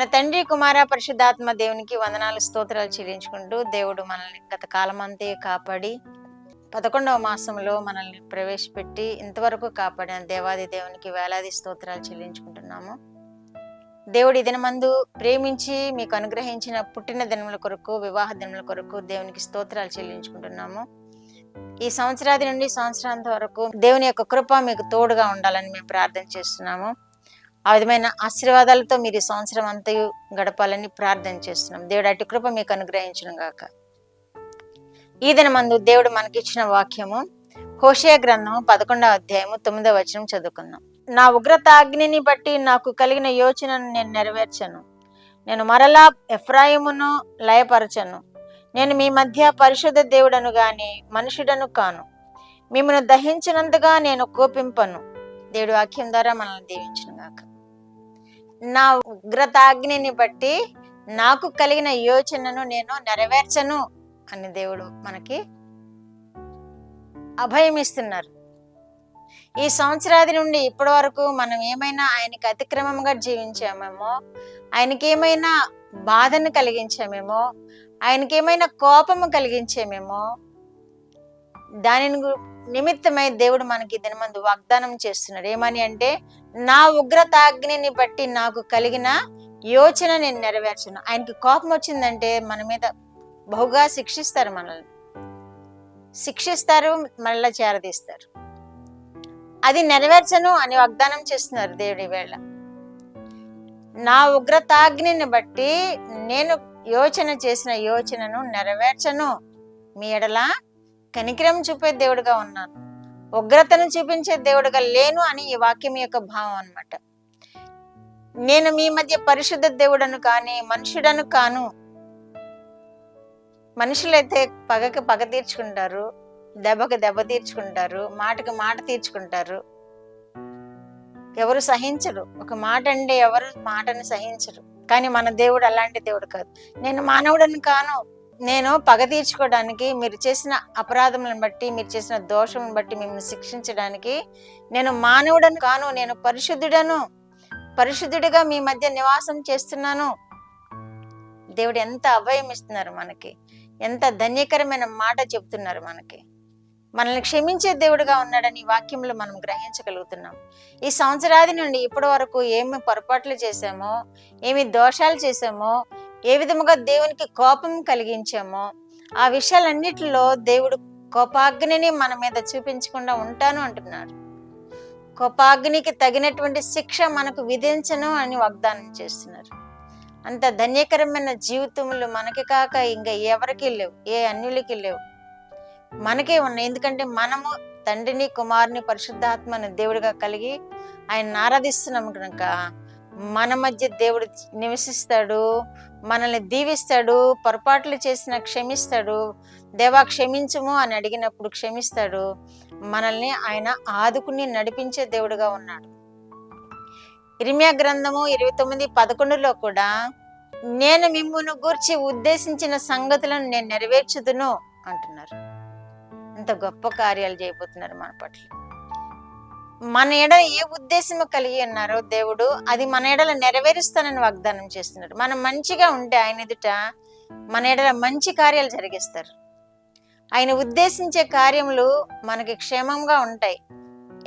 మన తండ్రి కుమార పరిశుద్ధాత్మ దేవునికి వందనాలు స్తోత్రాలు చెల్లించుకుంటూ దేవుడు మనల్ని గత కాలమంతే కాపాడి 11వ మాసంలో మనల్ని ప్రవేశపెట్టి ఇంతవరకు కాపాడిన దేవాది దేవునికి వేలాది స్తోత్రాలు చెల్లించుకుంటున్నాము. దేవుడి దినమందు ప్రేమించి మీకు అనుగ్రహించిన పుట్టిన దినముల కొరకు, వివాహ దినముల కొరకు దేవునికి స్తోత్రాలు చెల్లించుకుంటున్నాము. ఈ సంవత్సరాది నుండి సంవత్సరాంత వరకు దేవుని యొక్క కృప మీకు తోడుగా ఉండాలని మేము ప్రార్థన చేస్తున్నాము. ఆ విధమైన ఆశీర్వాదాలతో మీరు ఈ సంవత్సరం అంతా గడపాలని ప్రార్థన చేస్తున్నాం. దేవుడు అటు కృప మీకు అనుగ్రహించును గాక. ఈ దినమందు దేవుడు మనకిచ్చిన వాక్యము హోషేయ గ్రంథం 11వ అధ్యాయము 9వ వచనం చదువుకుందాం. నా ఉగ్రతాగ్నిని బట్టి నాకు కలిగిన యోచనను నేను నెరవేర్చను. నేను మరలా ఎఫ్రాయిమును లయపరచను. నేను మీ మధ్య పరిశుద్ధ దేవుడను గాని మనుషుడను కాను. మిమ్మల్ని దహించినంతగా నేను కోపింపను. దేవుడు వాక్యం ద్వారా మనల్ని దీవించును గాక. నా ఉగ్రతాగ్నిని బట్టి నాకు కలిగిన యోచనను నేను నెరవేర్చను అని దేవుడు మనకి అభయం ఇస్తున్నారు. ఈ సంవత్సరాది నుండి ఇప్పటి వరకు మనం ఏమైనా ఆయనకి అతిక్రమంగా జీవించామేమో, ఆయనకి ఏమైనా బాధను కలిగించామేమో, ఆయనకి ఏమైనా కోపము కలిగించామేమో, దానిని నిమిత్తమై దేవుడు మనకి దినమందు వాగ్దానం చేస్తున్నాడు. ఏమని అంటే, నా ఉగ్రతాగ్నిని బట్టి నాకు కలిగిన యోచన నేను నెరవేర్చను. ఆయనకి కోపం వచ్చిందంటే మన మీద బహుగా శిక్షిస్తారు, మనల్ని శిక్షిస్తారు, మళ్ళా చేరదీస్తారు. అది నెరవేర్చను అని వాగ్దానం చేస్తున్నారు దేవుడి వేళ. నా ఉగ్రతాగ్నిని బట్టి నేను యోచన చేసిన యోచనను నెరవేర్చను. మీ ఎడల కనికరం చూపే దేవుడుగా ఉన్నాను, ఉగ్రతను చూపించే దేవుడుగా లేను అని ఈ వాక్యం యొక్క భావం అన్నమాట. నేను మీ మధ్య పరిశుద్ధ దేవుడను కానీ మనుషుడను కాను. మనుషులైతే పగకి పగ తీర్చుకుంటారు, దెబ్బకి దెబ్బ తీర్చుకుంటారు, మాటకి మాట తీర్చుకుంటారు. ఎవరు సహించరు. ఒక మాట అంటే ఎవరు మాటను సహించరు. కానీ మన దేవుడు అలాంటి దేవుడు కాదు. నేను మానవుడని కాను. నేను పగ తీర్చుకోవడానికి, మీరు చేసిన అపరాధములను బట్టి, మీరు చేసిన దోషములను బట్టి మిమ్మల్ని శిక్షించడానికి నేను మానవుడను కాను. నేను పరిశుద్ధుడను, పరిశుద్ధుడిగా మీ మధ్య నివాసం చేస్తున్నాను. దేవుడు ఎంత అభయం ఇస్తున్నారు మనకి, ఎంత ధన్యకరమైన మాట చెప్తున్నారు మనకి. మనల్ని క్షమించే దేవుడుగా ఉన్నాడని వాక్యంలో మనం గ్రహించగలుగుతున్నాం. ఈ సంవత్సరాది నుండి ఇప్పటి వరకు ఏమి పొరపాట్లు చేశామో, ఏమి దోషాలు చేశామో, ఏ విధముగా దేవునికి కోపం కలిగించామో, ఆ విషయాలన్నిటిలో దేవుడు కోపాగ్నిని మన మీద చూపించకుండా ఉంటాను అంటున్నాడు. కోపాగ్నికి తగినటువంటి శిక్ష మనకు విధించను అని వాగ్దానం చేస్తున్నారు. అంత ధన్యకరమైన జీవితములు మనకి కాక ఇంకా ఎవరికి లేవు, ఏ అన్యులకి లేవు, మనకే ఉన్నాయి. ఎందుకంటే మనము తండ్రిని, కుమారుని, పరిశుద్ధాత్మని దేవుడిగా కలిగి ఆయన ఆరాధిస్తున్నాము కనుక మన మధ్య దేవుడు నివసిస్తాడు, మనల్ని దీవిస్తాడు. పొరపాట్లు చేసిన క్షమిస్తాడు. దేవా క్షమించుము అని అడిగినప్పుడు క్షమిస్తాడు. మనల్ని ఆయన ఆదుకుని నడిపించే దేవుడుగా ఉన్నాడు. ఇర్మీయా గ్రంథము 29:11లో కూడా నేను మిమ్మును గూర్చి ఉద్దేశించిన సంగతులను నేను నెరవేర్చుదును అంటున్నారు. అంత గొప్ప కార్యాలు చేయబోతున్నారు మన పట్ల. మన ఎడల ఏ ఉద్దేశము కలిగి ఉన్నారో దేవుడు అది మన ఎడల నెరవేరుస్తానని వాగ్దానం చేస్తున్నారు. మనం మంచిగా ఉంటే ఆయన ఎదుట మన ఎడల మంచి కార్యాలు జరిగిస్తారు. ఆయన ఉద్దేశించే కార్యములు మనకి క్షేమంగా ఉంటాయి.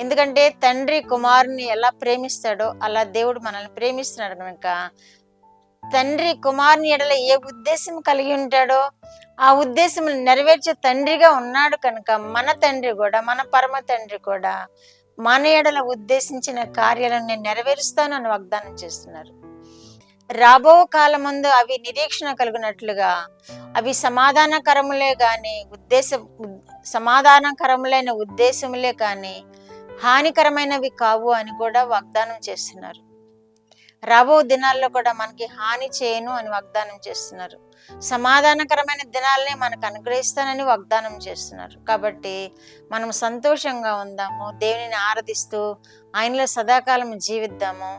ఎందుకంటే తండ్రి కుమారుని ఎలా ప్రేమిస్తాడో అలా దేవుడు మనల్ని ప్రేమిస్తున్నాడు కనుక, తండ్రి కుమారుని ఎడల ఏ ఉద్దేశం కలిగి ఉంటాడో ఆ ఉద్దేశం నెరవేర్చే తండ్రిగా ఉన్నాడు కనుక, మన తండ్రి కూడా, మన పరమ తండ్రి కూడా మన ఎడల ఉద్దేశించిన కార్యాలను నేను నెరవేరుస్తాను అని వాగ్దానం చేస్తున్నారు. రాబో కాలమందు అవి నిరీక్షణ కలుగునట్లుగా, అవి సమాధానకరములే కానీ సమాధానకరములైన ఉద్దేశములే కానీ హానికరమైనవి కావు అని కూడా వాగ్దానం చేస్తున్నారు. రాబో దినాల్లో కూడా మనకి హాని చేయను అని వాగ్దానం చేస్తున్నారు. సమాధానకరమైన దినాలనే మనకు అనుగ్రహిస్తానని వాగ్దానం చేస్తున్నారు. కాబట్టి మనం సంతోషంగా ఉందాము, దేవునిని ఆరాధిస్తూ ఆయనలో సదాకాలం జీవిద్దాము.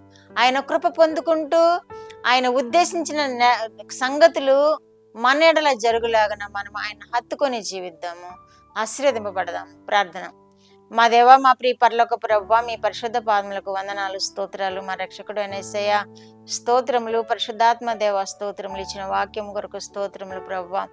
ఆయన కృప పొందుకుంటూ ఆయన ఉద్దేశించిన సంగతులు మన ఎడల జరుగులాగా మనం ఆయన హత్తుకొని జీవిద్దాము. ఆశీర్వదింపబడదాము. ప్రార్థన. మా దేవ, మా ప్రియ పరలోక ప్రభువా, మీ పరిశుద్ధ పాదములకు వందనాలు, స్తోత్రాలు. మా రక్షకుడు అయిన యేసయ్య స్తోత్రములు. పరిశుద్ధాత్మ దేవ స్తోత్రములు. ఇచ్చిన వాక్యం కొరకు స్తోత్రములు ప్రభువా.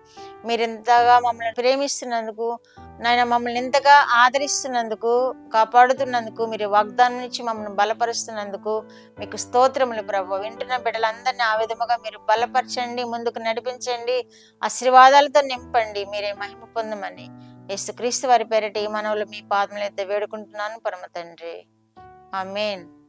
మీరు ఎంతగా మమ్మల్ని ప్రేమిస్తున్నందుకు నాయన, మమ్మల్ని ఎంతగా ఆదరిస్తున్నందుకు, కాపాడుతున్నందుకు, మీరు వాగ్దానం ఇచ్చి మమ్మల్ని బలపరుస్తున్నందుకు మీకు స్తోత్రములు ప్రభువా. వింటున్న బిడ్డలందరినీ ఆ విధముగా మీరు బలపరచండి, ముందుకు నడిపించండి, ఆశీర్వాదాలతో నింపండి, మీరే మహిమ పొందమని యేసుక్రీస్తు వారి పేరిట ఈ మనవులు మీ పాదములు ఎత్తి వేడుకుంటున్నాను పరమ తండ్రి. ఆమేన్.